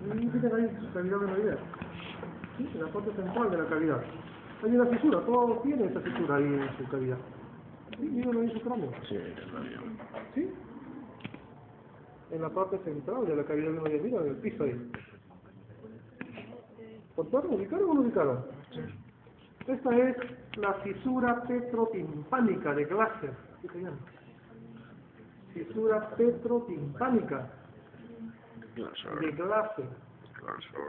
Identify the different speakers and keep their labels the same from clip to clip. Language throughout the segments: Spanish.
Speaker 1: Y miren ahí, cavidad venoidea. ¿Sí? En la parte central de la cavidad. Hay una fisura, todo tiene esa fisura ahí en su cavidad. ¿Sí? Mírenlo ahí en su cráneo.
Speaker 2: Sí, está bien.
Speaker 1: ¿Sí? En la parte central de la cavidad venoidea, mira, en el piso ahí. ¿Contaron? ¿Ubicaron o no ubicaron?
Speaker 2: Sí.
Speaker 1: Esta es la fisura petrotimpánica de Glasser. ¿Qué se llama? Fisura petrotimpánica de Glasser.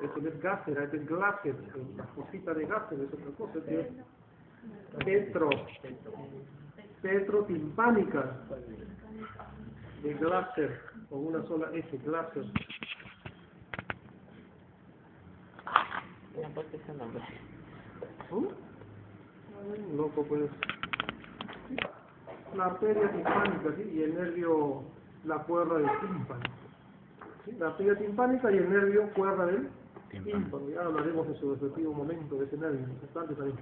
Speaker 1: Eso es Gasser, es Glasser, la cosita de Gasser es otra cosa, que es petrotimpánica de Glasser, con una sola S, Glasser.
Speaker 3: ¿Por qué ese nombre?
Speaker 1: Loco, pues. La arteria timpánica, ¿sí? Y el nervio, la cuerda del tímpano. ¿Sí? La arteria timpánica y el nervio cuerda del tímpano. Ya hablaremos en su respectivo momento de ese nervio, en instantes ahí.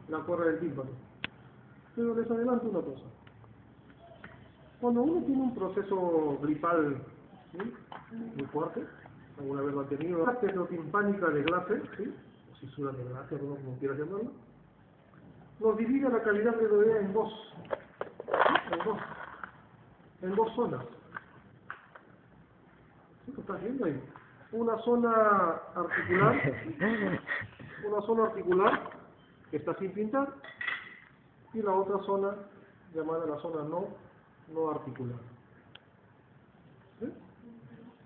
Speaker 1: La cuerda del tímpano. Pero les adelanto una cosa. Cuando uno tiene un proceso gripal, ¿sí? Muy fuerte, alguna vez lo ha tenido, la petrotimpánica de Glasser, ¿sí? O fisura de Glasser, como quieras llamarlo, nos divide la cavidad venoidea en dos. En dos zonas. ¿Sí? ¿Lo estás viendo ahí? Una zona articular que está sin pintar, y la otra zona llamada la zona no articular. ¿Sí?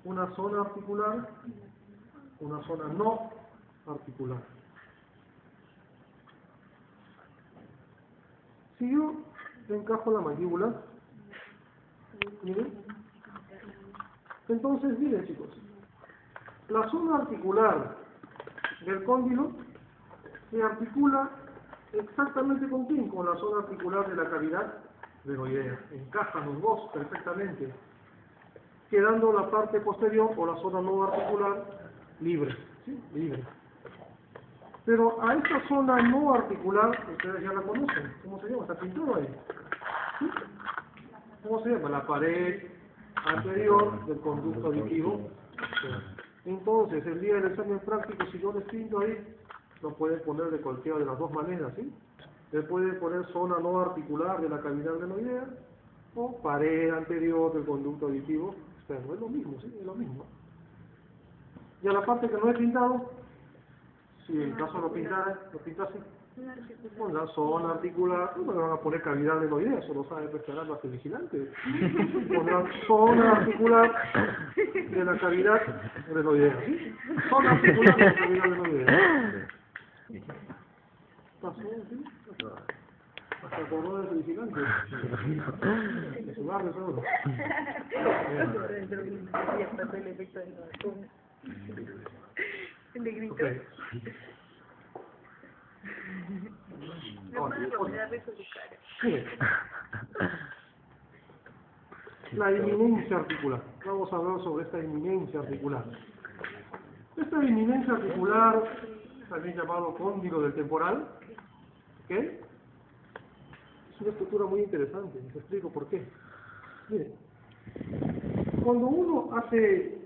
Speaker 1: Una zona articular, una zona no articular. Si yo encajo la mandíbula, miren, entonces miren chicos, la zona articular del cóndilo se articula exactamente con quién, con la zona articular de la cavidad venoidea. Encajan los dos perfectamente, quedando la parte posterior o la zona no articular libre, ¿sí? Libre. Pero a esta zona no articular, ustedes ya la conocen, ¿cómo se llama? Está pintado ahí. ¿Sí? ¿Cómo se llama? La pared anterior del conducto auditivo. Entonces, el día del examen práctico, si yo les pinto ahí, lo pueden poner de cualquiera de las dos maneras, ¿sí? Le pueden poner zona no articular de la cavidad venoidea o pared anterior del conducto auditivo externo. Es lo mismo, ¿sí? Es lo mismo. Y a la parte que no he pintado, si en caso lo pintase, con la zona articular, no me van a poner cavidad venoidea, eso lo sabe prestar las vigilantes. Con la zona articular de la cavidad venoidea, ¿sí? Zona articular de la cavidad venoidea. ¿Pasó, sí? Hasta acordó de su vigilante. De su barrio, seguro.
Speaker 4: Le gritó.
Speaker 1: Okay. La inminencia articular. Vamos a hablar sobre esta inminencia articular. Esta inminencia articular, también llamado cóndilo del temporal, ¿ok? Es una estructura muy interesante. Les explico por qué. Miren, cuando uno hace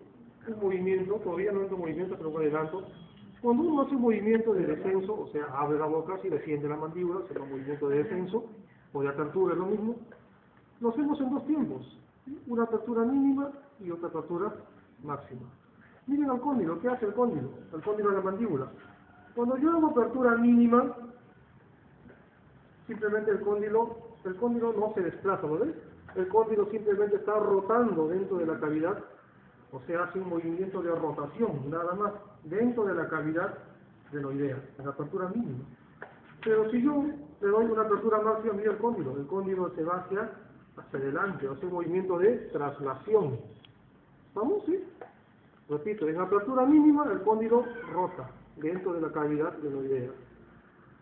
Speaker 1: un movimiento, todavía no es un movimiento, pero me adelanto, cuando uno hace un movimiento de descenso, o sea, abre la boca y desciende la mandíbula, se llama movimiento de descenso, o de apertura, es lo mismo, lo hacemos en dos tiempos, ¿sí? Una apertura mínima y otra apertura máxima. Miren al cóndilo, ¿qué hace el cóndilo? El cóndilo de la mandíbula. Cuando yo hago apertura mínima, simplemente el cóndilo no se desplaza, ¿no ves? El cóndilo simplemente está rotando dentro de la cavidad, o sea, hace un movimiento de rotación, nada más, dentro de la cavidad venoidea, en la apertura mínima. Pero si yo le doy una apertura máxima, mira el cóndilo se va hacia adelante, hace un movimiento de traslación. ¿Vamos? ¿Sí? Repito, en apertura mínima el cóndilo rota dentro de la cavidad venoidea.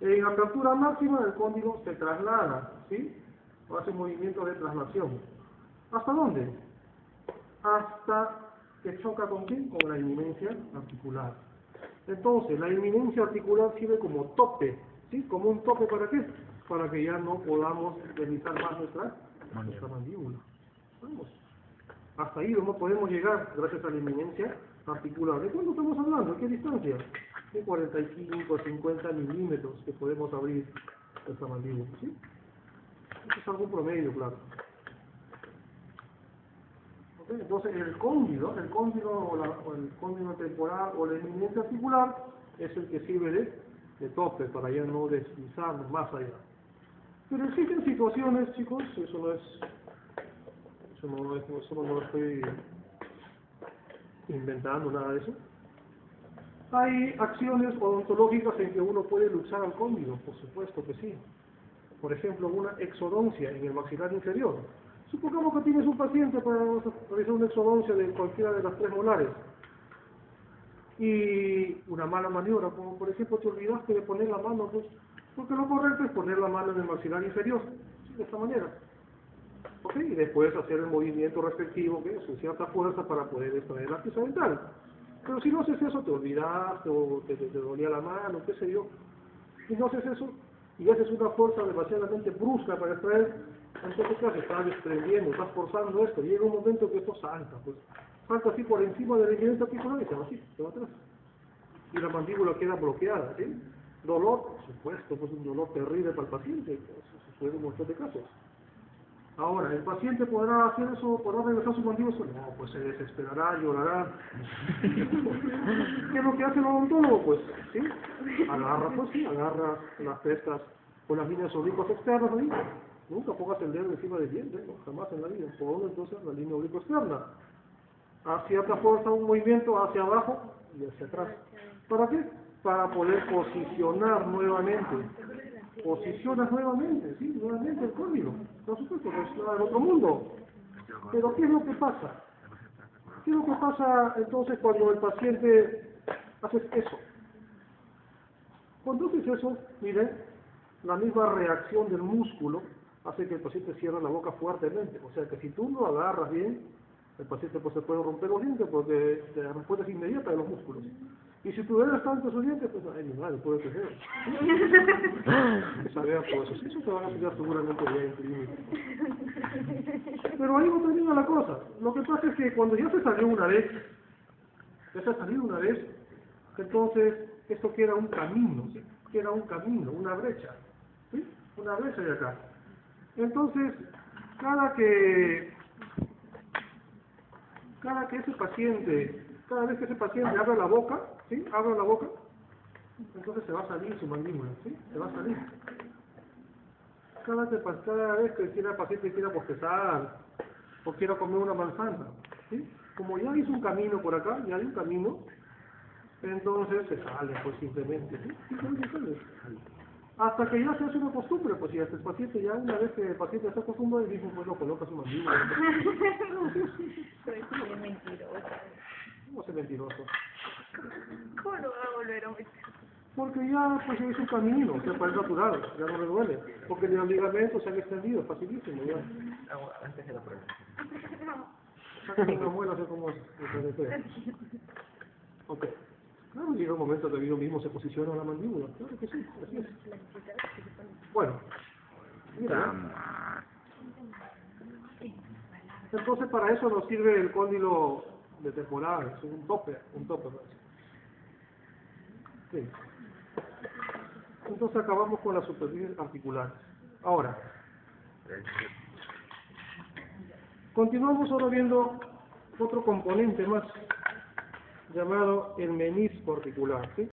Speaker 1: En apertura máxima el cóndilo se traslada, ¿sí? Hace un movimiento de traslación. ¿Hasta dónde? Hasta que choca con quién? Con la inminencia articular. Entonces, la inminencia articular sirve como tope, ¿sí? Como un tope, ¿para qué? Para que ya no podamos deslizar más nuestra mandíbula. Vamos. Hasta ahí no podemos llegar gracias a la inminencia articular. ¿De cuánto estamos hablando? ¿De qué distancia? De 45 a 50 milímetros que podemos abrir esta mandíbula, ¿sí? Esto es algún promedio, claro. ¿Okay? Entonces, el cóndilo o el cóndilo temporal o la eminencia articular es el que sirve de tope para ya no deslizarnos más allá. Pero existen situaciones, chicos, eso no lo estoy inventando, nada de eso. Hay acciones odontológicas en que uno puede luchar al cóndilo, por supuesto que sí. Por ejemplo, una exodoncia en el maxilar inferior. Supongamos que tienes un paciente para realizar una exodoncia de cualquiera de las 3 molares. Y una mala maniobra, como por ejemplo te olvidaste de poner la mano, pues, porque lo correcto es poner la mano en el maxilar inferior, de esta manera. ¿Ok? Y después hacer el movimiento respectivo, que es cierta fuerza para poder extraer la pieza dental. Pero si no haces eso, te olvidaste o te dolía la mano, qué sé yo. Si no haces eso y haces una fuerza demasiadamente brusca para extraer, entonces ¿qué haces? Estás desprendiendo, estás forzando esto. Y llega un momento que esto salta, pues. Salta así por encima de la eminencia articular y se va así, se va atrás. Y la mandíbula queda bloqueada, ¿sí? Dolor, por supuesto, pues un dolor terrible para el paciente. Eso sucede en un montón de casos. Ahora, ¿el paciente podrá hacer eso, podrá regresar su mandíbula? No, pues se desesperará, llorará. ¿Qué es lo que hace el odontólogo? Pues, ¿sí? Agarra las crestas con las líneas oblicuas externas ahí. Nunca pongas el dedo encima del diente, ¿no? Jamás en la vida. Pon entonces la línea oblicua externa. Hacia otra fuerza, un movimiento hacia abajo y hacia atrás. ¿Para qué? Para poder posicionar nuevamente. Posicionas nuevamente, ¿sí? Nuevamente el cóndilo. Por supuesto, no es nada del otro mundo. Pero ¿qué es lo que pasa? ¿Qué es lo que pasa entonces cuando el paciente hace eso? Cuando haces eso, miren, la misma reacción del músculo hace que el paciente cierre la boca fuertemente. O sea que si tú lo agarras bien, el paciente pues se puede romper los dientes porque la respuesta es inmediata de los músculos. Y si tú eres tanto sus dientes, pues ay, mi madre, puede crecer. Saber todo eso. Eso te van a explicar seguramente ya en clínica. Pero ahí no termina la cosa. Lo que pasa es que cuando ya se salió una vez, entonces esto queda un camino, ¿sí? Queda un camino, una brecha, ¿sí? Una brecha de acá. Entonces, cada vez que ese paciente abra la boca, ¿sí? Abra la boca, entonces se va a salir su mandíbula, ¿sí? Se va a salir. Cada vez que el paciente quiera bostezar o quiera comer una manzana, ¿sí? Como ya hizo un camino por acá, ya hay un camino, entonces se sale, pues simplemente, ¿sí? Simplemente sale. Hasta que ya se hace una costumbre, pues y hasta el paciente ya una vez que el paciente está acostumbrado, el mismo pues lo coloca su mandíbula.
Speaker 2: Soy bien mentirosa.
Speaker 1: ¿Cómo ser mentiroso?
Speaker 2: ¿Cómo lo va a volver a meter?
Speaker 1: Porque ya pues es un camino, o sea, es natural, ya no le duele. Porque los ligamentos se han extendido, facilísimo ya.
Speaker 3: Antes de la prueba.
Speaker 1: Sacan una muela, sé cómo es. Ok. Claro, llega un momento que el mismo se posiciona en la mandíbula. Claro que sí, así es. Bueno, mira, entonces para eso nos sirve el cóndilo de temporal, es un tope. Sí. Entonces acabamos con las superficies articulares. Ahora, continuamos ahora viendo otro componente más llamado el menisco articular, ¿sí?